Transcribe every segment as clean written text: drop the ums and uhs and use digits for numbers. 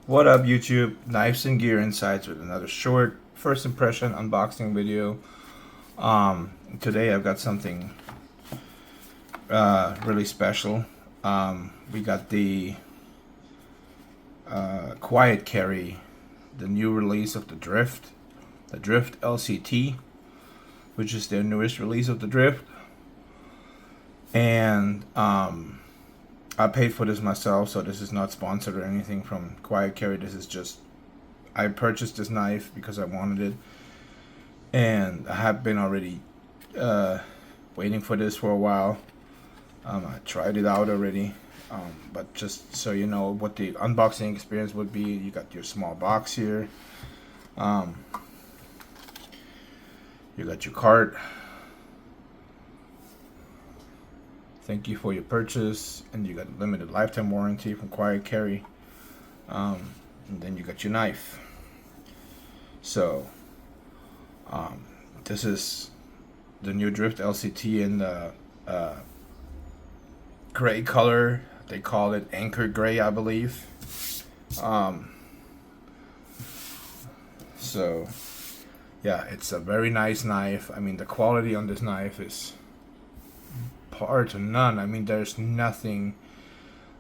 What up, YouTube? Knives and Gear Insights with another short first impression unboxing video. Today I've got something really special. We got the Quiet Carry, the new release of the Drift LCT, which is their newest release of the Drift. And I paid for this myself, so this is not sponsored or anything from Quiet Carry. This is just, I purchased this knife because I wanted it, and I have been already waiting for this for a while. I tried it out already, but just so you know what the unboxing experience would be, you got your small box here. You got your cart. Thank you for your purchase, and you got a limited lifetime warranty from Quiet Carry. And then you got your knife. So this is the new Drift LCT in the gray color. They call it anchor gray, I believe. So yeah, it's a very nice knife. I mean, the quality on this knife is par to none. I mean, there's nothing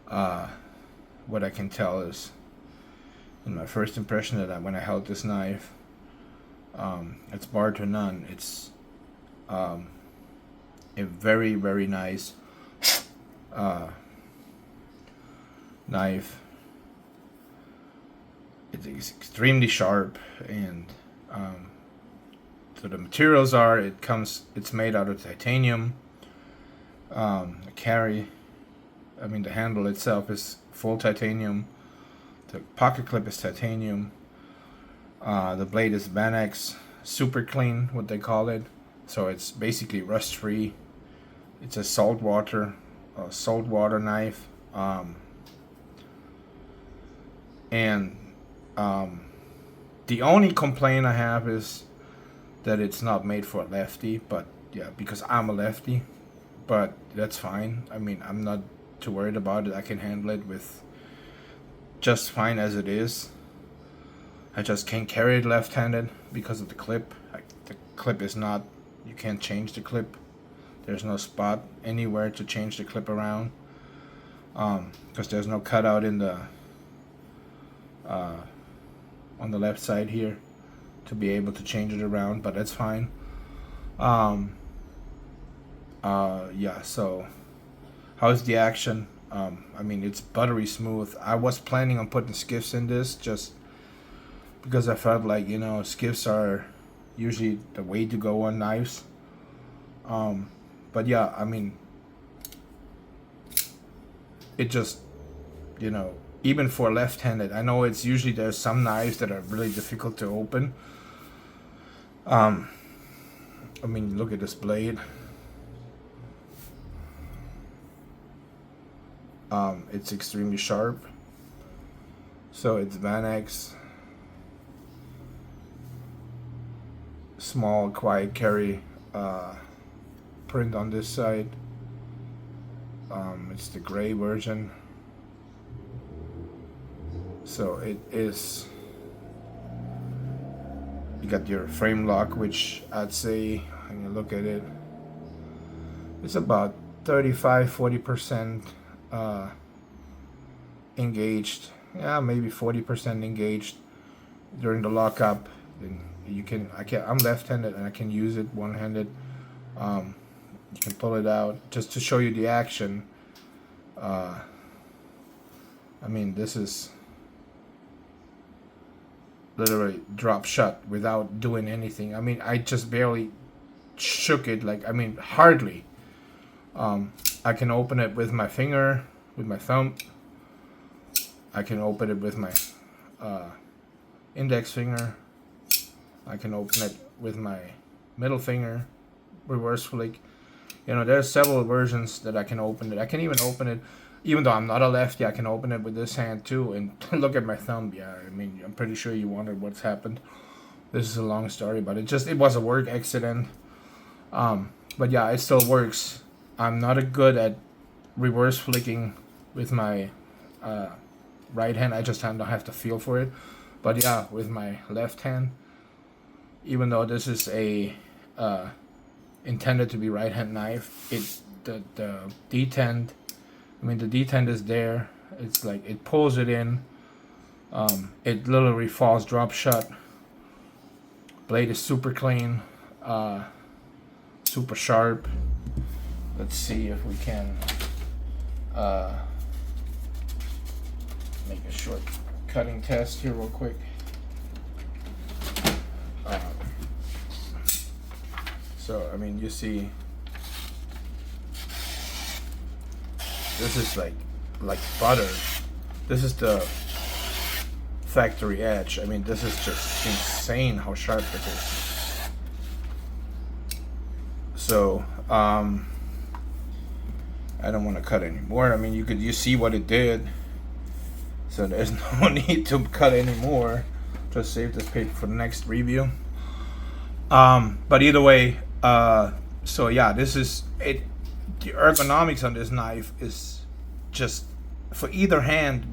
what I can tell is in my first impression that when I held this knife, it's bar to none. It's a very, very nice knife. It's extremely sharp, and so the materials are, it's made out of titanium. The carry, I mean, the handle itself is full titanium. The pocket clip is titanium. The blade is Vanex super clean, what they call it. So it's basically rust free. It's a saltwater knife. The only complaint I have is that it's not made for a lefty, but yeah, because I'm a lefty. But that's fine. I mean, I'm not too worried about it. I can handle it with just fine as it is. I just can't carry it left-handed because of the clip. The clip is not, you can't change the clip. There's no spot anywhere to change the clip around, because there's no cutout in the on the left side here to be able to change it around, but that's fine. Yeah, so how's the action? I mean, it's buttery smooth. I was planning on putting skiffs in this just because I felt like, you know, skiffs are usually the way to go on knives. But yeah, I mean, it just, you know, even for left-handed, I know it's usually, there's some knives that are really difficult to open. I mean, look at this blade. It's extremely sharp. So it's Vanex, small Quiet Carry print on this side. It's the gray version. So it is, you got your frame lock, which I'd say, when you look at it, it's about 35-40% engaged. Yeah, maybe 40% engaged during the lockup. Then I'm left-handed and I can use it one-handed. You can pull it out just to show you the action. I mean, this is literally drop shut without doing anything. I mean, I just barely shook it, like, I mean, hardly. I can open it with my finger, with my thumb. I can open it with my index finger. I can open it with my middle finger, reverse flick. You know, there's several versions that I can open it. I can even open it, even though I'm not a lefty, I can open it with this hand too. And look at my thumb. Yeah, I mean, I'm pretty sure you wondered what's happened. This is a long story, but it was a work accident. But yeah, it still works. I'm not good at reverse flicking with my right hand. I just don't have to feel for it. But yeah, with my left hand, even though this is a intended to be right hand knife, the detent. I mean, the detent is there. It's like it pulls it in. It literally falls drop shut. Blade is super clean, super sharp. Let's see if we can make a short cutting test here real quick. So I mean, you see, this is like butter. This is the factory edge. I mean, this is just insane how sharp it is. So I don't want to cut anymore. I mean, you see what it did, so there's no need to cut anymore. Just save this paper for the next review. But either way, so yeah, this is it. The ergonomics on this knife is just, for either hand,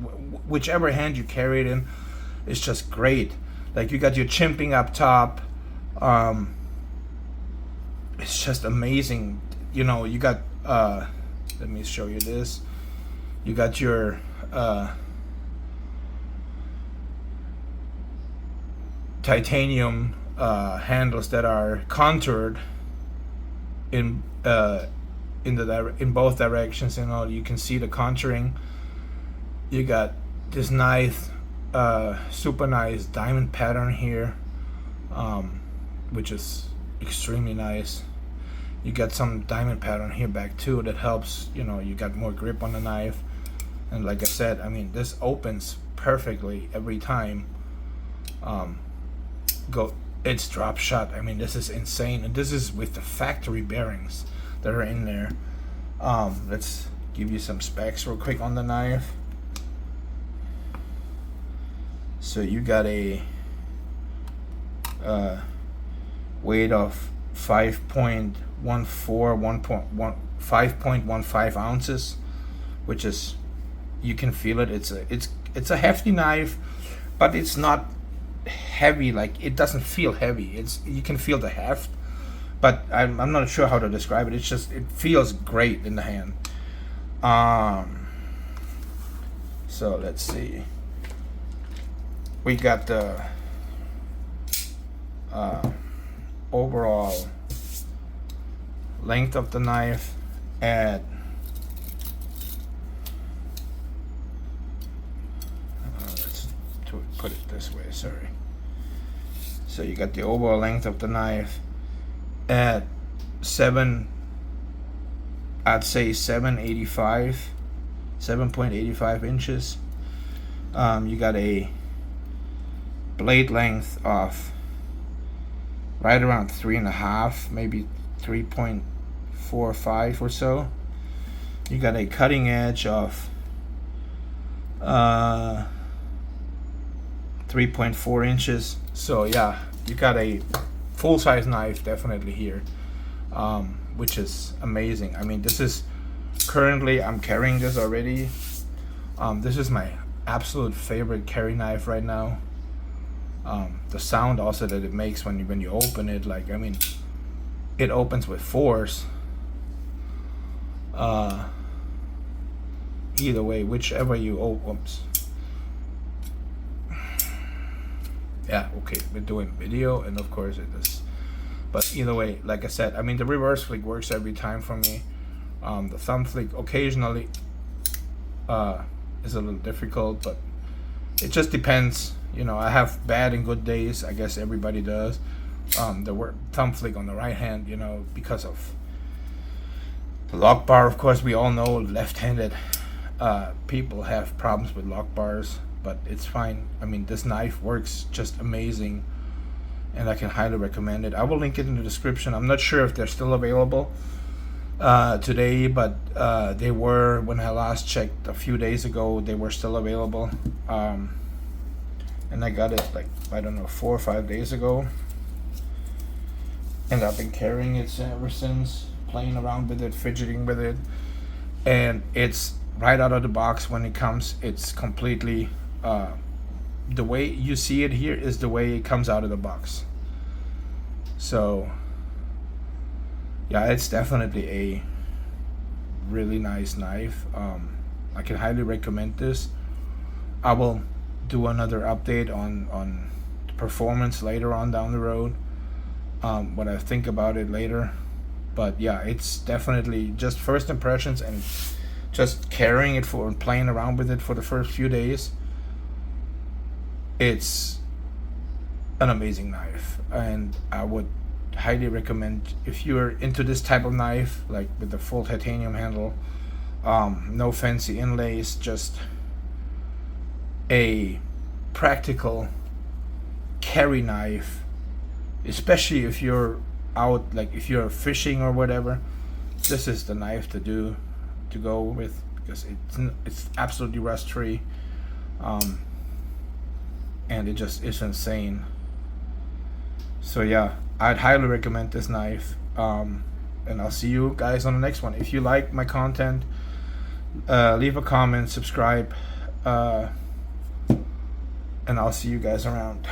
whichever hand you carry it in, it's just great. Like, you got your chimping up top. It's just amazing. You know, you got let me show you this. You got your titanium handles that are contoured in both directions. You know, you can see the contouring. You got this nice super nice diamond pattern here, which is extremely nice. You got some diamond pattern here back too that helps, you know, you got more grip on the knife. And like I said, I mean, this opens perfectly every time. It's drop shot. I mean, this is insane, and this is with the factory bearings that are in there. Let's give you some specs real quick on the knife. So you got a weight of 5.15 ounces, which is, you can feel it. It's a hefty knife, but it's not heavy. Like, it doesn't feel heavy. You can feel the heft, but I'm not sure how to describe it. It's just, it feels great in the hand. So let's see. We got the overall length of the knife at let's put it this way, sorry. So you got the overall length of the knife at I'd say 7.85 inches. You got a blade length of right around 3.5, maybe 3.45 or so. You got a cutting edge of 3.4 inches. So yeah, you got a full-size knife definitely here, which is amazing. I mean, this is currently, I'm carrying this already. This is my absolute favorite carry knife right now. The sound also that it makes when you open it, like, I mean, it opens with force. Either way, whichever you oops. Yeah, okay, we're doing video, and of course it is. But either way, like I said, I mean, the reverse flick works every time for me. The thumb flick occasionally is a little difficult, but it just depends. You know, I have bad and good days. I guess everybody does. The thumb flick on the right hand, you know, because of the lock bar. Of course, we all know left-handed people have problems with lock bars, but it's fine. I mean, this knife works just amazing, and I can highly recommend it. I will link it in the description. I'm not sure if they're still available today, but they were, when I last checked a few days ago, they were still available. And I got it, like, I don't know, 4 or 5 days ago, and I've been carrying it ever since, playing around with it, fidgeting with it, and it's right out of the box when it comes. It's completely the way you see it here is the way it comes out of the box. So yeah, it's definitely a really nice knife. I can highly recommend this. I will do another update on the performance later on down the road, what I think about it later. But yeah, it's definitely just first impressions, and just carrying it for and playing around with it for the first few days. It's an amazing knife, and I would highly recommend, if you're into this type of knife, like with the full titanium handle, no fancy inlays, just a practical carry knife, especially if you're out, like if you're fishing or whatever. This is the knife to go with, because it's absolutely rust free, and it just is insane. So yeah, I'd highly recommend this knife, and I'll see you guys on the next one. If you like my content, leave a comment, subscribe, and I'll see you guys around.